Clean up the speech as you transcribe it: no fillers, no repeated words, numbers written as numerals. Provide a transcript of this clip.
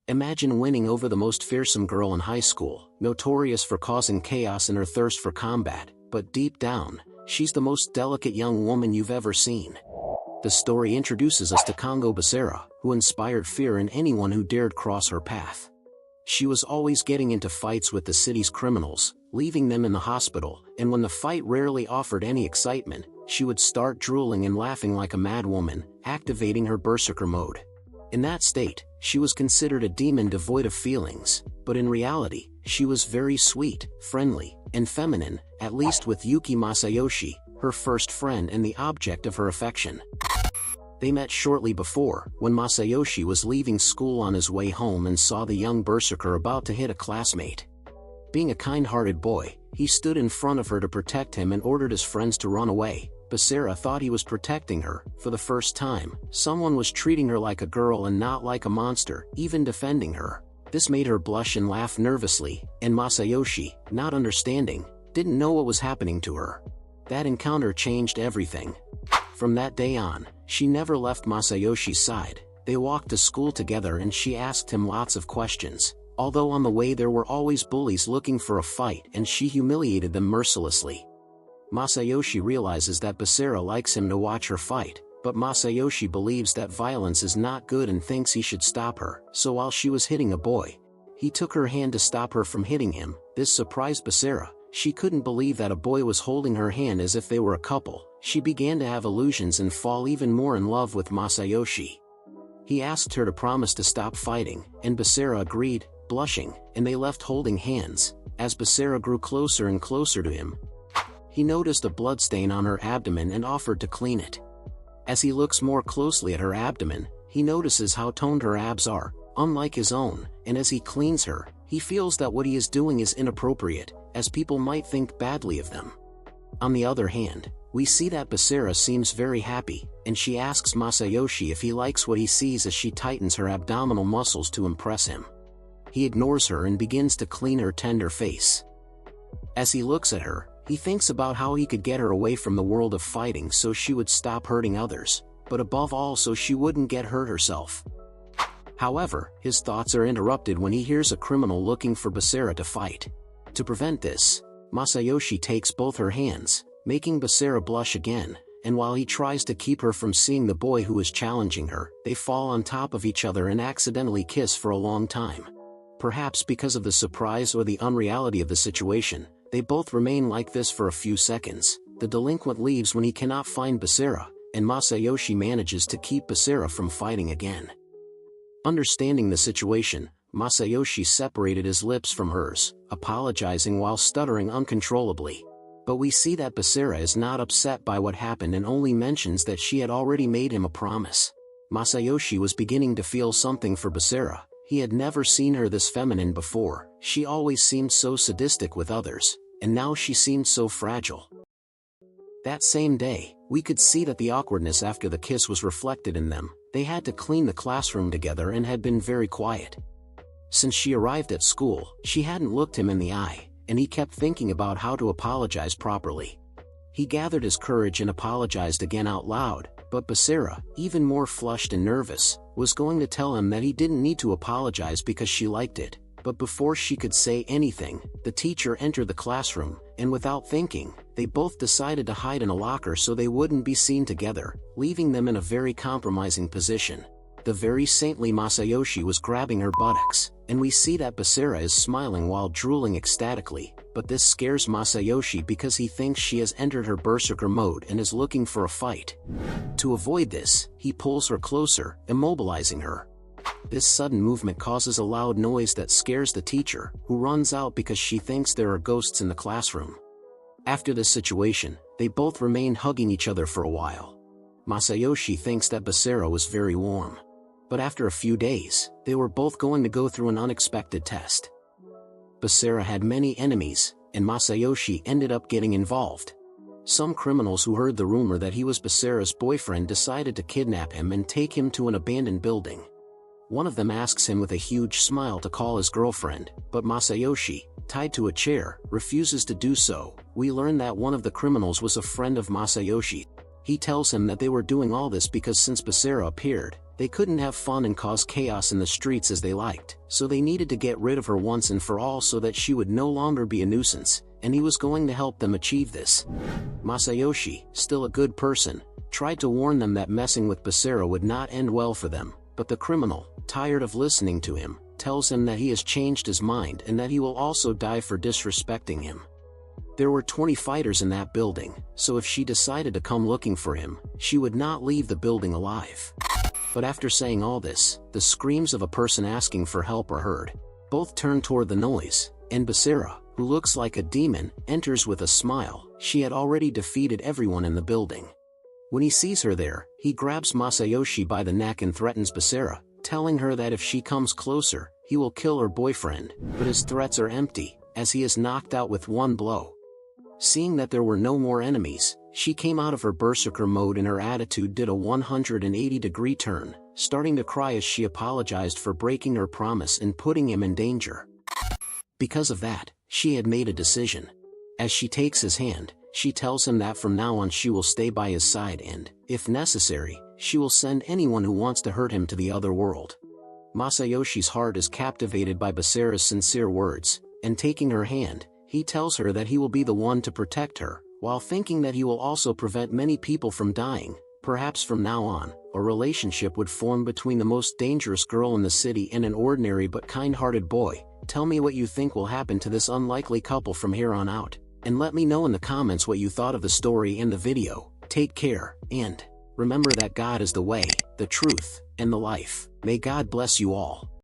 Imagine winning over the most fearsome girl in high school, notorious for causing chaos and her thirst for combat, but deep down, she's the most delicate young woman you've ever seen. The story introduces us to Kongo Basara, who inspired fear in anyone who dared cross her path. She was always getting into fights with the city's criminals, leaving them in the hospital, and when the fight rarely offered any excitement, she would start drooling and laughing like a mad woman, activating her berserker mode. In that state, she was considered a demon devoid of feelings, but in reality, she was very sweet, friendly, and feminine, at least with Yuki Masayoshi, her first friend and the object of her affection. They met shortly before, when Masayoshi was leaving school on his way home and saw the young berserker about to hit a classmate. Being a kind-hearted boy, he stood in front of her to protect him and ordered his friends to run away. Basara thought he was protecting her. For the first time, someone was treating her like a girl and not like a monster, even defending her. This made her blush and laugh nervously, and Masayoshi, not understanding, didn't know what was happening to her. That encounter changed everything. From that day on, she never left Masayoshi's side. They walked to school together and she asked him lots of questions. Although on the way there were always bullies looking for a fight and she humiliated them mercilessly. Masayoshi realizes that Basara likes him to watch her fight, but Masayoshi believes that violence is not good and thinks he should stop her, so while she was hitting a boy, he took her hand to stop her from hitting him. This surprised Basara. She couldn't believe that a boy was holding her hand as if they were a couple. She began to have illusions and fall even more in love with Masayoshi. He asked her to promise to stop fighting, and Basara agreed, blushing, and they left holding hands. As Basara grew closer and closer to him, he noticed a bloodstain on her abdomen and offered to clean it. As he looks more closely at her abdomen, he notices how toned her abs are, unlike his own, and as he cleans her, he feels that what he is doing is inappropriate, as people might think badly of them. On the other hand, we see that Basara seems very happy, and she asks Masayoshi if he likes what he sees as she tightens her abdominal muscles to impress him. He ignores her and begins to clean her tender face. As he looks at her, he thinks about how he could get her away from the world of fighting so she would stop hurting others, but above all so she wouldn't get hurt herself. However, his thoughts are interrupted when he hears a criminal looking for Basara to fight. To prevent this, Masayoshi takes both her hands, making Basara blush again, and while he tries to keep her from seeing the boy who is challenging her, they fall on top of each other and accidentally kiss for a long time. Perhaps because of the surprise or the unreality of the situation, they both remain like this for a few seconds. The delinquent leaves when he cannot find Basara, and Masayoshi manages to keep Basara from fighting again. Understanding the situation, Masayoshi separated his lips from hers, apologizing while stuttering uncontrollably. But we see that Basara is not upset by what happened and only mentions that she had already made him a promise. Masayoshi was beginning to feel something for Basara. He had never seen her this feminine before. She always seemed so sadistic with others, and now she seemed so fragile. That same day, we could see that the awkwardness after the kiss was reflected in them. They had to clean the classroom together and had been very quiet. Since she arrived at school, she hadn't looked him in the eye, and he kept thinking about how to apologize properly. He gathered his courage and apologized again out loud, but Basara, even more flushed and nervous, was going to tell him that he didn't need to apologize because she liked it. But before she could say anything, the teacher entered the classroom, and without thinking, they both decided to hide in a locker so they wouldn't be seen together, leaving them in a very compromising position. The very saintly Masayoshi was grabbing her buttocks, and we see that Basara is smiling while drooling ecstatically, but this scares Masayoshi because he thinks she has entered her berserker mode and is looking for a fight. To avoid this, he pulls her closer, immobilizing her. This sudden movement causes a loud noise that scares the teacher, who runs out because she thinks there are ghosts in the classroom. After this situation, they both remain hugging each other for a while. Masayoshi thinks that Basara was very warm. But after a few days, they were both going to go through an unexpected test. Basara had many enemies, and Masayoshi ended up getting involved. Some criminals who heard the rumor that he was Basara's boyfriend decided to kidnap him and take him to an abandoned building. One of them asks him with a huge smile to call his girlfriend, but Masayoshi, tied to a chair, refuses to do so. We learn that one of the criminals was a friend of Masayoshi. He tells him that they were doing all this because since Basara appeared, They couldn't have fun and cause chaos in the streets as they liked, so they needed to get rid of her once and for all so that she would no longer be a nuisance, and he was going to help them achieve this. Masayoshi, still a good person, tried to warn them that messing with Basara would not end well for them, but the criminal, tired of listening to him, tells him that he has changed his mind and that he will also die for disrespecting him. There were 20 fighters in that building, so if she decided to come looking for him, she would not leave the building alive. But after saying all this, the screams of a person asking for help are heard. Both turn toward the noise, and Basara, who looks like a demon, enters with a smile. She had already defeated everyone in the building. When he sees her there, he grabs Masayoshi by the neck and threatens Basara, telling her that if she comes closer, he will kill her boyfriend, but his threats are empty, as he is knocked out with one blow. Seeing that there were no more enemies, she came out of her berserker mode and her attitude did a 180-degree turn, starting to cry as she apologized for breaking her promise and putting him in danger. Because of that, she had made a decision. As she takes his hand, she tells him that from now on she will stay by his side and, if necessary, she will send anyone who wants to hurt him to the other world. Masayoshi's heart is captivated by Basara's sincere words, and taking her hand, he tells her that he will be the one to protect her, while thinking that he will also prevent many people from dying. Perhaps from now on, a relationship would form between the most dangerous girl in the city and an ordinary but kind-hearted boy. Tell me what you think will happen to this unlikely couple from here on out, and let me know in the comments what you thought of the story and the video. Take care, and remember that God is the way, the truth, and the life. May God bless you all.